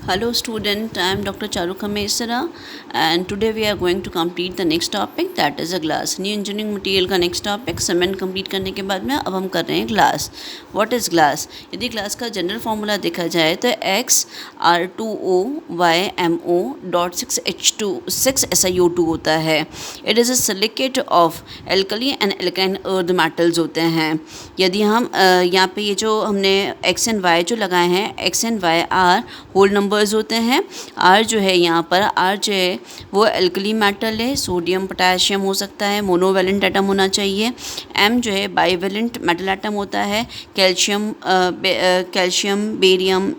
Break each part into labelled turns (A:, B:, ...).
A: Hello student, I am Dr. Charu Khamesara and today we are going to complete the next topic that is a glass. New engineering material का next topic cement complete करने के बाद में अब हम कर रहे हैं glass. What is glass? यदि glass का general formula देखा जाए तो XR2O dot 6 SiO2 होता है. It is a silicate of alkali and alkaline earth metals होते हैं. यदि हम यहाँ पे ये जो हमने X and Y जो लगाए हैं, X and Y are whole numbers होते हैं. आर जो है यहाँ पर आर जो है वो एल्कली मेटल है, सोडियम पोटेशियम हो सकता है, मोनोवेलेंट एटम होना चाहिए. एम जो है बाईवेलेंट मेटल एटम होता है, कैल्शियम बेरियम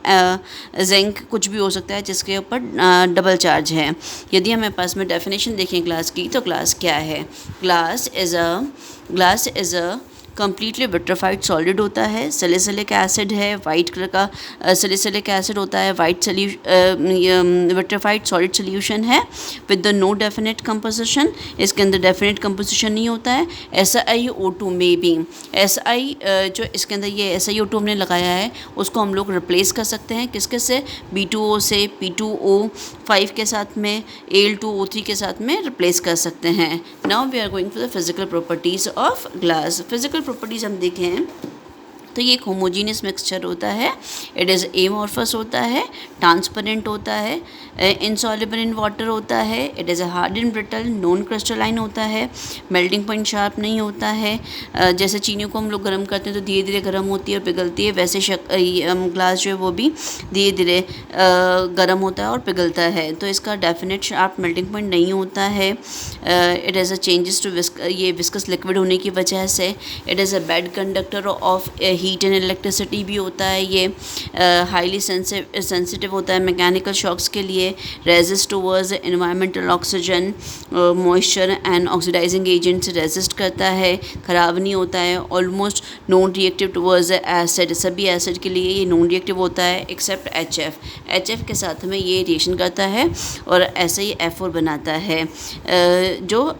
A: जिंक कुछ भी हो सकता है जिसके ऊपर डबल चार्ज है. यदि हमें पास में डेफिनेशन देखें ग्लास की तो ग्लास क्या है. Glass is a completely vitrified solid होता है. सैलिसिलिक एसिड है, वाइट कलर का सैलिसिलिक एसिड होता है, वाइट विट्रीफाइड सॉलिड सोल्यूशन है with the no definite composition. इसके अंदर डेफिनेट कंपोजिशन नहीं होता है. SiO2 में भी जो इसके अंदर ये SiO2 हमने लगाया है उसको हम लोग रिप्लेस कर सकते हैं किसके से, B2O से, P2O5 के साथ में, Al2O3 के साथ में रिप्लेस कर सकते हैं. Now we are going to the physical properties of glass. Physical properties हम देखें तो ये एक होमोजीनियस मिक्सचर होता है. इट इज़ एमॉर्फस होता है, ट्रांसपेरेंट होता है, इनसॉल्युबल इन वाटर होता है. It is a hard and brittle, non crystalline होता है, मेल्टिंग पॉइंट शार्प नहीं होता है. जैसे चीनी को हम लोग गर्म करते हैं तो धीरे धीरे गर्म होती है और पिघलती है, वैसे ग्लास जो है वो भी धीरे धीरे गर्म होता है और पिघलता है. तो इसका डेफिनेट शार्प मेल्टिंग पॉइंट नहीं होता है. It is a changes to ये विस्कस लिक्विड होने की वजह से. It is a bad conductor of heat and electricity भी होता है. ये हाईली सेंसिटिव होता है मैकेनिकल शॉक्स के लिए. Resist towards environmental oxygen, moisture and oxidising agent से रेजिस्ट करता है, ख़राब नहीं होता है. Almost non reactive towards acid, सभी एसिड के लिए ये नॉन रिएक्टिव होता है एक्सेप्ट HF के साथ में ये रिएक्शन करता है और ऐसे ही F4 बनाता है जो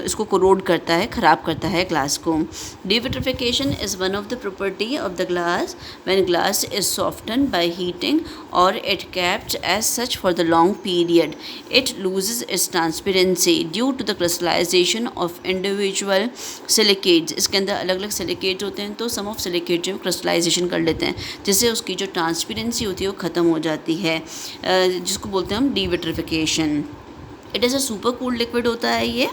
A: इसको कोरोड करता है, ख़राब करता है ग्लास को. Devitrification is one of the property of the glass when glass is softened by heating or it kept as such for the long period. It loses its transparency due to the crystallization of individual silicates. इसके अंदर अलग अलग silicate होते हैं तो सम of silicate जो crystallisation कर लेते हैं जिससे उसकी जो ट्रांसपेरेंसी होती है वो ख़त्म हो जाती है, जिसको बोलते हैं हम devitrification. It is a super cooled liquid होता है ये.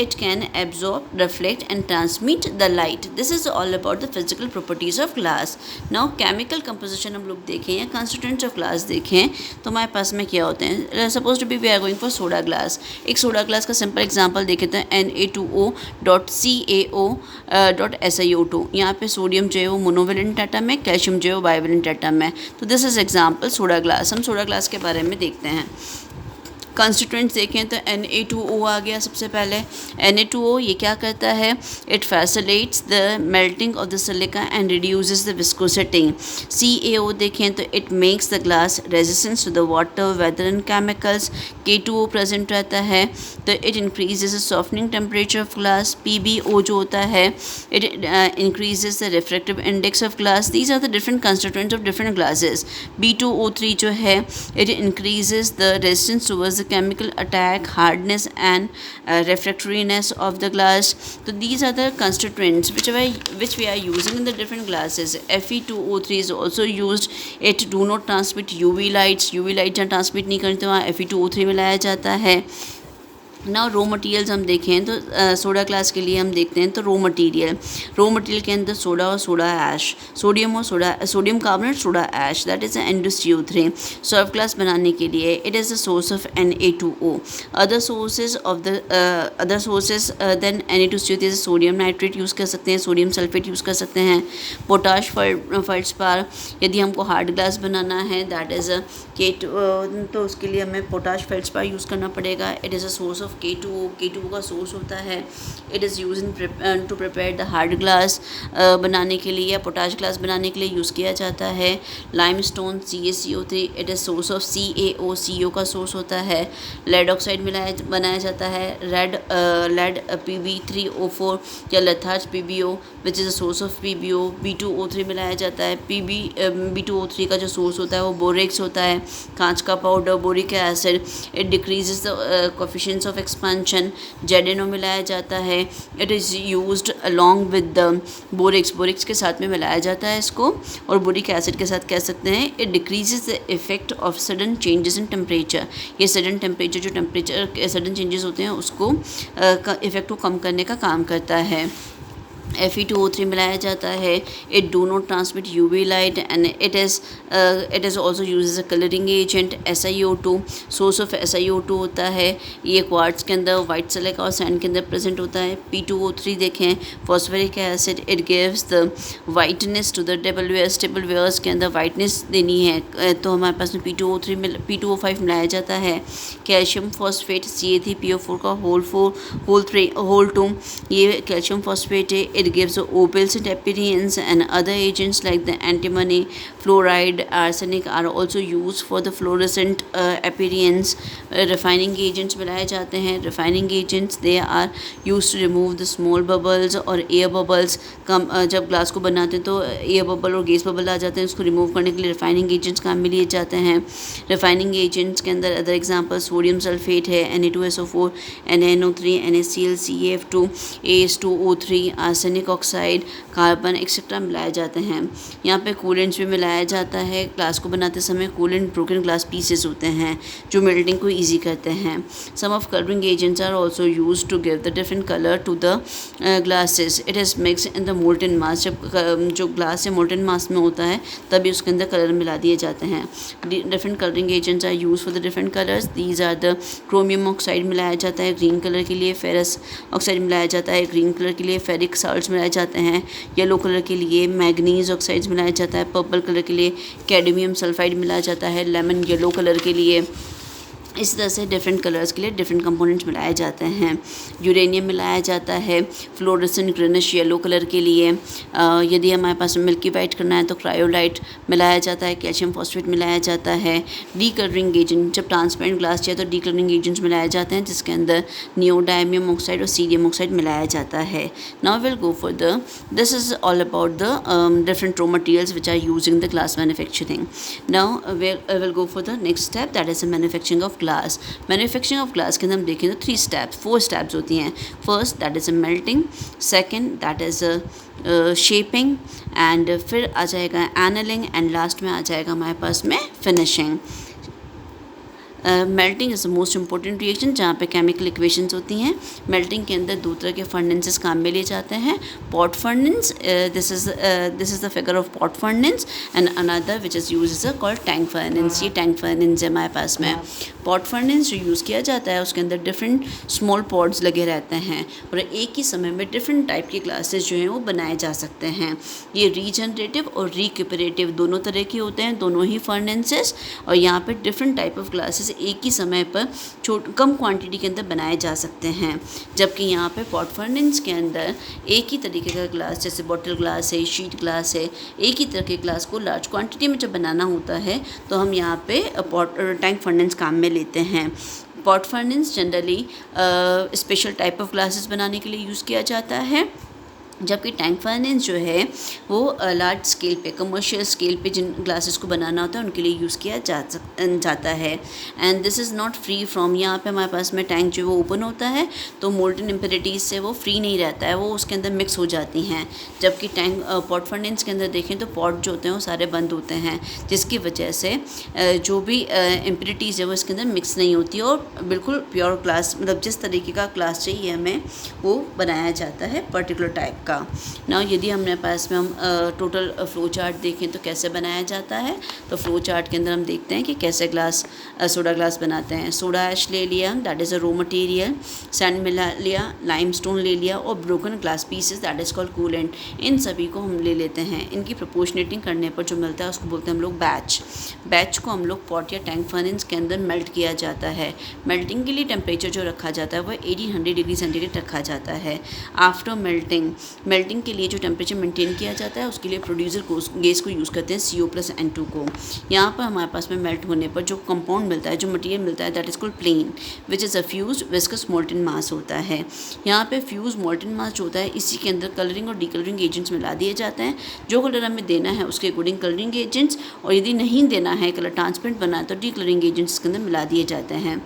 A: It can absorb, reflect and transmit the light. This is all about the physical properties of glass. Now chemical composition हम लोग देखें या कंस्टिट्यूएंट्स ऑफ ग्लास देखें तो हमारे पास में क्या होते हैं. Suppose to be we are going for soda glass. एक सोडा ग्लास का सिंपल एग्जांपल देखे तो Na2O.CaO.SiO2. यहाँ पे सोडियम जो है वो मोनोवेलेंट एटम है, कैल्शियम जो है वो बाइवेलेंट एटम है. तो this is example soda glass. हम सोडा ग्लास के बारे में देखते हैं. कंस्टिट्यूएंट्स देखें तो Na2O आ गया सबसे पहले. Na2O ये क्या करता है, it facilitates the melting of the silica and reduces the viscosity. CaO देखें तो it makes the glass resistance to the water, weather and chemicals. K2O present रहता है तो it increases the softening temperature of glass. PbO जो होता है it increases the refractive index of glass. These are the different constituents of different glasses. B2O3 जो है it increases the resistance towards the chemical attack, hardness and refractoriness of the glass. So these are the constituents which we are using in the different glasses. Fe2O3 is also used. It do not transmit UV lights. UV light जहाँ transmit नहीं करते वहाँ Fe2O3 मिलाया जाता है. ना raw materials हम देखें तो सोडा ग्लास के लिए हम देखते हैं तो रॉ मटेरियल के अंदर सोडा और soda ash, sodium carbonate, soda ash, that is NaCO3. Soft glass बनाने के लिए it is a source of Na2O. Other sources than Na2CO3 sodium nitrate use कर सकते हैं, सोडियम सल्फेट यूज़ कर सकते हैं. पोटाश फेल्ड्स्पार यदि हमको हार्ड ग्लास बनाना है दैट इज़ तो उसके लिए हमें पोटाश फेल्ड्स्पार यूज़ करना पड़ेगा. It is a source of of K2O का सोर्स होता है. It is use in to prepare the hard glass बनाने के लिए या पोटाश ग्लास बनाने के लिए यूज़ किया जाता है. Limestone CaCO3 it is source of CO का सोर्स होता है. लेड ऑक्साइड बनाया जाता है. लेड Pb3O4 या लथार्ज PbO which is a source of PbO. B2O3 मिलाया जाता है. B2O3 का जो सोर्स होता है वो बोरेक्स होता है. कांच का powder, boric acid, it decreases the coefficients of expansion. ZnO मिलाया जाता है. It is used along with the borax के साथ में मिलाया जाता है इसको, और बोरिक एसिड के साथ कह सकते हैं. It decreases the effect of sudden changes in temperature. ये सडन सडन चेंजेस होते हैं उसको इफेक्ट को कम करने का काम करता है. Fe2O3 मिलाया जाता है. It do not transmit UV light and it is also use as a colouring agent. SiO2 source of SiO2 होता है. ये क्वार्ट्स के अंदर, वाइट सिलिका और सैंड के अंदर प्रेजेंट होता है. P2O3 देखें, phosphoric acid. It gives the whiteness to the tablewares के अंदर वाइटनेस देनी है तो हमारे पास में P2O5 मिलाया जाता है. कैल्शियम फॉस्फेट CA3PO4 का होल 2 ये कैल्शियम फॉस्फेट है. It gives opalescent appearance, and other agents like the antimony, fluoride, arsenic are also used for the fluorescent appearance. Refining agents मिलाए जाते हैं. Refining agents they are used to remove the small bubbles or air bubbles. जब glass को बनाते हैं तो air bubble और gas bubble आ जाते हैं, उसको रिमूव करने के लिए रिफाइनिंग एजेंट्स काम में लिए जाते हैं. रिफाइनिंग एजेंट्स के अंदर अदर एग्जांपल सोडियम सल्फेट है, Na2SO4, NaNO3, NaCl, CaF2, AS2O3, arsenic oxide, carbon etcetera मिलाए जाते हैं. यहाँ पे कूलेंट्स भी मिलाया जाता है. ग्लास को बनाते समय कूलेंट ब्रोकन ग्लास पीसेस होते हैं जो मेल्टिंग को ईजी करते हैं. Some of colouring agents are also use to give the different colour to the glasses. It is mix in the molten mass. जब जो ग्लास है मोल्टन मास में होता है तभी उसके अंदर कलर मिला दिए जाते हैं. Different colouring agents are use for the different colours. These are the chromium oxide मिलाया जाता है ग्रीन कलर के लिए. फेरस ऑक्साइड मिलाया जाता है ग्रीन कलर के लिए. फेरिक साल्ट्स मिलाए जाते हैं. येलो कलर के लिए मैग्नीज ऑक्साइड्स मिलाया जाता है. पर्पल कलर के लिए कैडमियम सल्फाइड मिलाया जाता है. लेमन येलो कलर के लिए. इस तरह से डिफरेंट कलर्स के लिए डिफरेंट कंपोनेंट्स मिलाए जाते हैं. यूरेनियम मिलाया जाता है फ्लोरेसेंट ग्रीनिश येलो कलर के लिए. यदि हमारे पास मिल्की वाइट करना है तो क्रायोलाइट मिलाया जाता है. कैल्शियम फॉस्फेट मिलाया जाता है. डी कलरिंग एजेंट, जब ट्रांसपेरेंट ग्लास चाहिए तो डी कलरिंग एजेंट्स मिलाए जाते हैं जिसके अंदर नियोडायमियम ऑक्साइड और सीरियम ऑक्साइड मिलाया जाता है. Now will go for the this is all about the different raw materials which are use in the glass manufacturing. Now will go for the next step that is the manufacturing of glass. Manufacturing of glass के अंदर हम देखें तो 4 steps होती हैं. First that is a melting, second that is a shaping, and फिर आ जाएगा एनलिंग, and last में आ जाएगा हमारे पास में finishing. Melting is the most important reaction जहाँ पे केमिकल इक्वेशंस होती हैं. मेल्टिंग के अंदर 2 तरह के फर्नेंसेस काम में लिए जाते हैं. Pot furnace, this is the figure of pot furnace, and another which is use is called tank furnace. ये टैंक फर्नेंस है हमारे पास में. पॉट फर्नेंस जो यूज़ किया जाता है उसके अंदर डिफरेंट स्मॉल पॉट्स लगे रहते हैं और एक ही समय में डिफरेंट टाइप के ग्लासेस जो हैं वो बनाए जा सकते हैं. ये रीजनरेटिव और रिक्यूपरेटिव दोनों तरह के होते हैं, दोनों ही फर्नेंसेस. और यहाँ पे डिफरेंट टाइप ऑफ ग्लासेस एक ही समय पर कम क्वांटिटी के अंदर बनाए जा सकते हैं. जबकि यहाँ पे पॉट फर्नेंस के अंदर एक ही तरीके का ग्लास, जैसे बॉटल ग्लास है, शीट ग्लास है, एक ही तरह के ग्लास को लार्ज क्वांटिटी में जब बनाना होता है तो हम यहाँ पे टैंक फर्नेंस काम में लेते हैं. Pot furnace generally special type of glasses बनाने के लिए यूज़ किया जाता है, जबकि टैंक फर्नेंस जो है वो लार्ज स्केल पे, कमर्शियल स्केल पे जिन ग्लासेस को बनाना होता है उनके लिए यूज़ किया जाता है. And this is not free from, यहाँ पे हमारे पास में टैंक जो वो ओपन होता है तो मोल्टन इम्प्योरिटीज़ से वो फ्री नहीं रहता है, वो उसके अंदर मिक्स हो जाती हैं. जबकि टैंक पॉट फर्नेंस के अंदर देखें तो पॉट जो होते हैं वो सारे बंद होते हैं, जिसकी वजह से जो भी इम्प्योरिटीज़ है वो इसके अंदर मिक्स नहीं होती और बिल्कुल प्योर ग्लास, मतलब जिस तरीके का ग्लास चाहिए हमें वो बनाया जाता है पर्टिकुलर टाइप का. का। ना यदि हमने पास में हम टोटल फ्लो चार्ट देखें तो कैसे बनाया जाता है, तो फ्लो चार्ट के अंदर हम देखते हैं कि कैसे ग्लास सोडा ग्लास बनाते हैं। सोडा ऐश ले लिया, that is a raw material, sand मिला लिया, लाइमस्टोन ले लिया और broken glass pieces, that is called coolant. इन सभी को हम ले लेते हैं। इनकी प्रोपोर्शनेटिंग करने पर जो मिलता है उसको बोलते हैं हम लोग बैच। बैच को हम लोग पॉट या टैंक फर्नेस के अंदर मेल्ट किया जाता है। मेल्टिंग के लिए टेम्परेचर जो रखा जाता है वो 1800 डिग्री सेंटीग्रेड रखा जाता है। आफ्टर मेल्टिंग के लिए जो टेम्परेचर मेंटेन किया जाता है उसके लिए प्रोड्यूसर गैस को यूज़ करते हैं CO+N2 को। यहाँ पर हमारे पास में मेल्ट होने पर जो कंपाउंड मिलता है, जो मटेरियल मिलता है, that is called plain, which is a fuse viscous molten mass होता है। यहाँ पे फ्यूज मोल्टन मास जो होता है इसी के अंदर कलरिंग और डीकलरिंग एजेंट्स मिला दिए जाते हैं। जो कलर हमें देना है उसके अकॉर्डिंग कलरिंग एजेंट्स, और यदि नहीं देना है, कलर ट्रांसपेरेंट बना है, तो डीकलरिंग एजेंट्स के अंदर मिला दिए जाते हैं।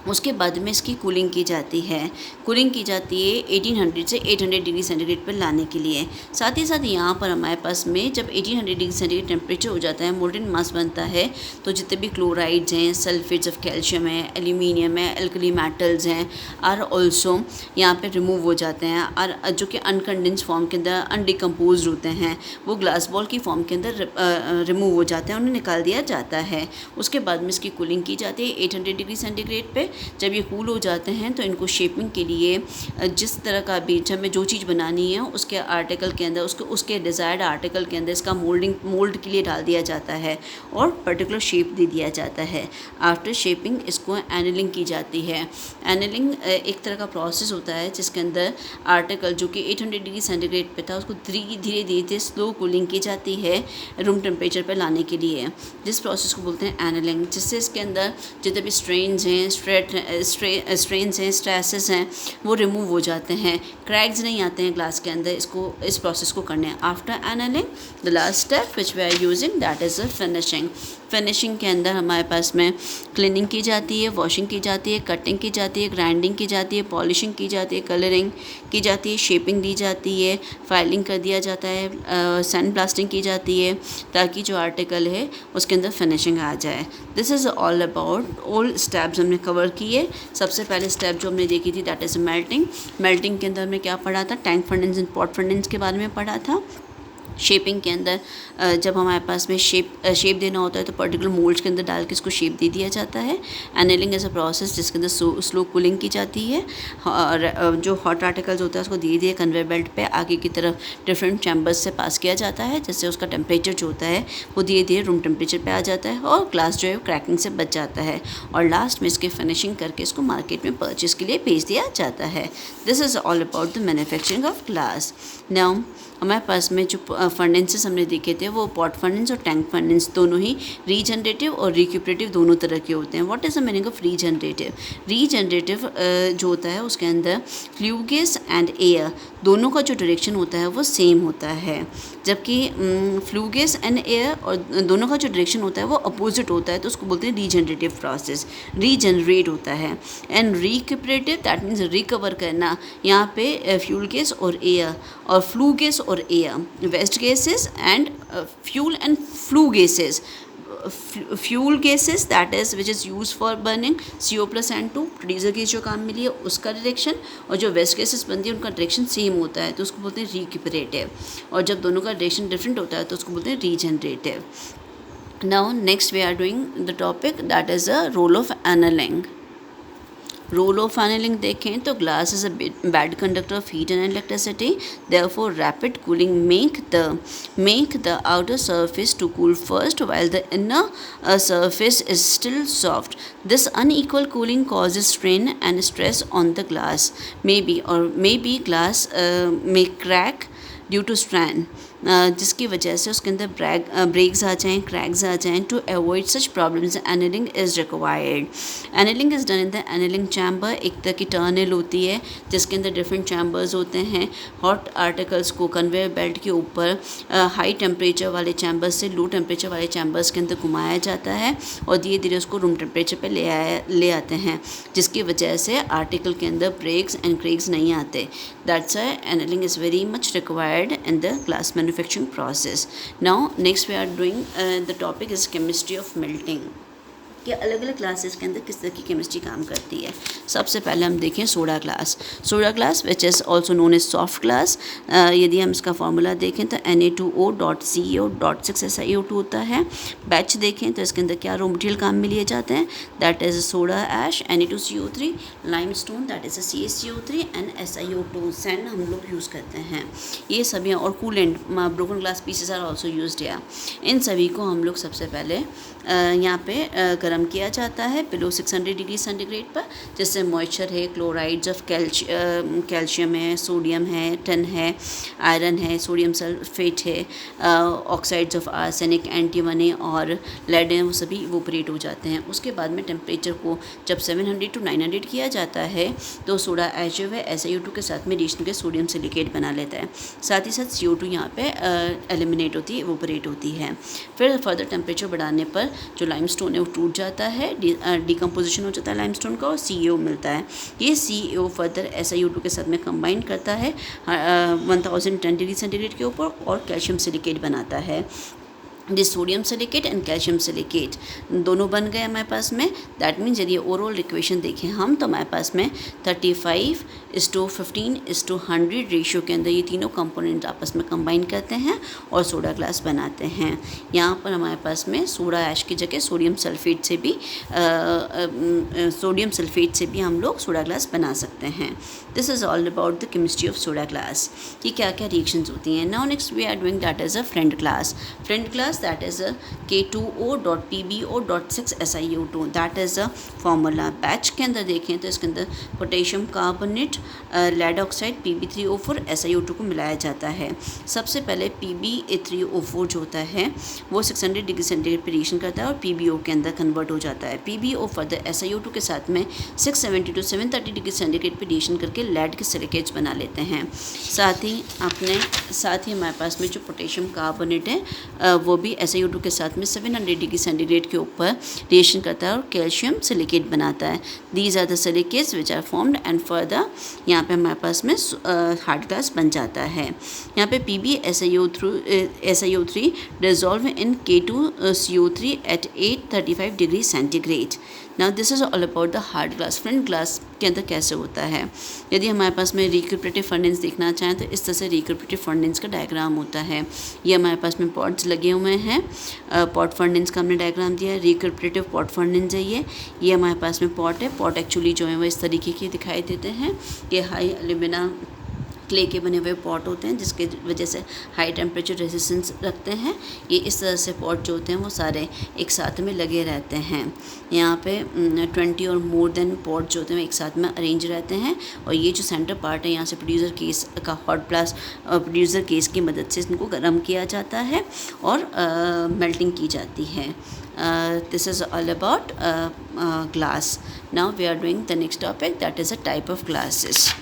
A: उसके बाद में इसकी कूलिंग की जाती है। कूलिंग की जाती है 1800 से 800 डिग्री सेंटीग्रेड पर लाने के लिए। साथ ही साथ यहाँ पर हमारे पास में जब 1800 डिग्री सेंटीग्रेड टेम्परेचर हो जाता है, मोल्टन मास बनता है, तो जितने भी क्लोराइड्स हैं, सल्फेट्स ऑफ कैल्शियम है, एल्यूमिनियम है, एल्कली मेटल्स हैं, आर ऑल्सो यहाँ पे रिमूव हो जाते हैं, और जो कि अनकंडेंस फॉर्म के अंदर अनडिकम्पोज होते हैं, वो ग्लास बॉल की फॉर्म के अंदर रिमूव हो जाते हैं, उन्हें निकाल दिया जाता है। उसके बाद में इसकी कूलिंग की जाती है 800 डिग्री सेंटीग्रेड पे। जब ये कूल हो जाते हैं तो इनको शेपिंग के लिए जिस तरह का भी हमें जो चीज़ बनानी है उसके आर्टिकल के अंदर, उसके डिज़ायर्ड आर्टिकल के अंदर इसका मोल्ड के लिए डाल दिया जाता है और पर्टिकुलर शेप दे दिया जाता है। आफ्टर शेपिंग इसको एनलिंग की जाती है। एनलिंग एक तरह का प्रोसेस होता है जिसके अंदर आर्टिकल जो कि 800 डिग्री सेंटीग्रेड पे था उसको धीरे धीरे स्लो कूलिंग की जाती है रूम टेम्परेचर पर लाने के लिए, जिस प्रोसेस को बोलते हैं एनलिंग, जिससे इसके अंदर जितने भी स्ट्रेन्स हैं, स्ट्रेन्स हैं, स्ट्रेसेस हैं, वो रिमूव हो जाते हैं, क्रैक्स नहीं आते हैं ग्लास के अंदर। इस प्रोसेस को करने after annealing the last step which we are using, that is a finishing. Finishing के अंदर हमारे पास में क्लीनिंग की जाती है, वॉशिंग की जाती है, कटिंग की जाती है, ग्राइंडिंग की जाती है, पॉलिशिंग की जाती है, कलरिंग की जाती है, शेपिंग दी जाती है, फाइलिंग कर दिया जाता है, सैंड ब्लास्टिंग की जाती है, ताकि जो आर्टिकल है उसके अंदर फिनिशिंग आ जाए। This is all about all steps हमने कवर किए। सबसे पहले स्टेप जो हमने देखी थी दैट इज़ मेल्टिंग। मेल्टिंग के अंदर हमने क्या पढ़ा था, tank furnace and pot furnace के बारे में पढ़ा था। शेपिंग के अंदर जब हमारे पास में शेप देना होता है तो पर्टिकुलर मोल्ड्स के अंदर डाल के इसको शेप दे दिया जाता है। एनलिंग एज अ प्रोसेस जिसके अंदर स्लो कूलिंग की जाती है, और जो हॉट आर्टिकल्स होता है उसको धीरे धीरे कन्वेयर बेल्ट पे आगे की तरफ डिफरेंट चैम्बर्स से पास किया जाता है, जिससे उसका टेम्परेचर जो होता है वो धीरे धीरे रूम टेम्परेचर पे आ जाता है और ग्लास जो है क्रैकिंग से बच जाता है, और लास्ट में इसकी फिनिशिंग करके इसको मार्केट में परचेज के लिए भेज दिया जाता है। This is all about the manufacturing of glass. Now हमारे पास में जो फर्नेसेस हमने देखे थे वो पॉट फर्नेस और टैंक फर्नेस दोनों ही रीजनरेटिव और रिक्यूपरेटिव दोनों तरह के होते हैं। What is the meaning of regenerative? Regenerative जो होता है उसके अंदर फ्लू गैस एंड एयर दोनों का जो डायरेक्शन होता है वो सेम होता है, जबकि फ्लू गैस एंड एयर और दोनों का जो डायरेक्शन होता है वो अपोजिट होता है, तो उसको बोलते हैं रीजनरेटिव प्रोसेस, रीजनरेट होता है। And recuperative that means recover करना। यहाँ पे फ्यूल गैस और एयर और फ्लू गैस और air, waste gases and fuel and flue gases. Fuel gases that is which is use for burning CO+N2 producer की जो काम मिली है उसका डायरेक्शन, और जो वेस्ट गैसेस बनती है उनका डायरेक्शन सेम होता है तो उसको बोलते हैं रिक्यूपरेटिव, और जब दोनों का डायरेक्शन डिफरेंट होता है तो उसको बोलते हैं regenerative. Now next we are doing the topic that is a role of annealing. Role of annealing देखें तो glass is a bad conductor of heat and electricity, therefore rapid cooling make the outer surface to cool first while the inner surface is still soft. This unequal cooling causes strain and stress on the glass. Maybe glass may crack due to strain, जिसकी वजह से उसके अंदर breaks आ जाएँ, cracks आ जाएँ। To avoid such problems annealing is required. Annealing is done in the annealing chamber. एक तरह की टर्नल होती है जिसके अंदर डिफरेंट चैम्बर्स होते हैं। हॉट आर्टिकल्स को कन्वेयर बेल्ट के ऊपर हाई टेम्परेचर वाले चैम्बर्स से लो टेम्परेचर वाले चैम्बर्स के अंदर घुमाया जाता है और धीरे धीरे उसको रूम टेम्परेचर पर ले आते हैं, जिसकी वजह से आर्टिकल के अंदर ब्रेक्स एंड क्रैक्स नहीं आते। That's why annealing is very much required in the glass manufacturing process. Now next we are doing the topic is chemistry of melting. कि अलग अलग क्लासेस के अंदर किस तरह की केमिस्ट्री काम करती है। सबसे पहले हम देखें soda class. Soda class which is also known as soft class. यदि हम इसका फार्मूला देखें तो Na2O.CO.6SiO2 होता है। बैच देखें तो इसके अंदर क्या रॉ मटेरियल काम में लिए जाते हैं, that is soda ash, Na2CO3, limestone that is CaCO3 and SiO2 sand हम लोग यूज़ करते हैं। ये सभी और coolant broken glass pieces are also used है। इन सभी को हम लोग सबसे पहले यहाँ पे गर्म किया जाता है बिलो 600 डिग्री सेंटीग्रेड पर, जिससे मॉइस्चर है, क्लोराइड्स ऑफ कैल्शियम है, सोडियम है, टन है, आयरन है, सोडियम सल्फेट है, ऑक्साइड्स ऑफ आर्सेनिक, एंटीमनी और लेड है, वो सभी इवोपरेट हो जाते हैं। उसके बाद में टेम्परेचर को जब 700 to 900 किया जाता है तो सोडा ऐश जो है SiO2 के साथ में रिएक्शन के सोडियम सिलिकेट बना लेता है। साथ ही साथ CO2 यहाँ पे एलिमिनेट होती है, इवोपरेट होती है। फिर फर्दर टेम्परेचर बढ़ाने पर जो लाइमस्टोन है वो टूट जाता है, डिकम्पोजिशन हो जाता है लाइमस्टोन का और CO मिलता है। ये CO फर्दर SiO2 के साथ में कंबाइन करता है 1010 डिग्री सेंटीग्रेड के ऊपर और कैल्शियम सिलिकेट बनाता है। This sodium silicate and calcium silicate दोनों बन गए हमारे पास में। दैट मीन्स यदि ओवरऑल इक्वेशन देखें हम तो हमारे पास में 35:15:100 रेशियो के अंदर ये तीनों कंपोनेंट आपस में कंबाइन करते हैं और सोडा ग्लास बनाते हैं। यहाँ पर हमारे पास में सोडा ऐश की जगह सोडियम सल्फेट से भी हम लोग सोडा ग्लास बना सकते हैं। This is all about the chemistry of soda glass कि क्या क्या रिएक्शंस होती हैं। Now next we are doing that is a friend class. Friend class that is a K2O.PbO.6SiO2 that is a formula। Batch के अंदर देखें तो इसके अंदर potassium carbonate, lead oxide, Pb3O4, SiO2 को मिलाया जाता है। सबसे पहले Pb3O4 जो होता है वो 600 डिग्री सेंटीग्रेड पर रिएक्शन करता है और PbO के अंदर कन्वर्ट हो जाता है। PbO फर्दर SiO2 के साथ में 670 to 730 डिग्री सेंटीग्रेड पर रिएक्शन करके लेड के सिलिकेट्स बना लेते हैं। साथ ही हमारे पास में जो पोटेशियम कार्बोनेट है वो भी SiO2 के साथ में 700 डिग्री सेंटीग्रेड के ऊपर रिएक्शन करता है और कैल्शियम सिलिकेट बनाता है। These are the silicates which are formed and further यहाँ पे हमारे पास में हार्ड ग्लास बन जाता है। यहाँ पे PbSiO3 dissolve in K2CO3 at 835 degree centigrade. Now this is all about the hard glass. Friend glass के अंदर कैसे होता है, यदि हमारे पास में रिक्यूपरेटिव फर्नेस देखना चाहें तो इस तरह से रिक्यूपरेटिव फर्नेस का डायग्राम होता है। ये हमारे पास में पॉट्स लगे हुए हैं, पॉट फर्नेस का हमने डायग्राम दिया है। रिक्यूपरेटिव पॉट फर्नेस है ये हमारे पास में पॉट है। पॉट एक्चुअली जो है वो इस तरीके के दिखाई देते हैं। ये हाई एल्यूमिना क्ले के बने हुए पॉट होते हैं जिसके वजह से हाई टेम्परेचर रेजिस्टेंस रखते हैं। ये इस तरह से पॉट जो होते हैं वो सारे एक साथ में लगे रहते हैं। यहाँ पे 20 और मोर देन पॉट जो होते हैं एक साथ में अरेंज रहते हैं और ये जो सेंटर पार्ट है यहाँ से प्रोड्यूसर केस का हॉट ब्लास्ट प्रोड्यूसर केस की मदद से इनको गर्म किया जाता है और मेल्टिंग की जाती है। This is all about glass. Now we are doing the next topic, that is a type of glasses.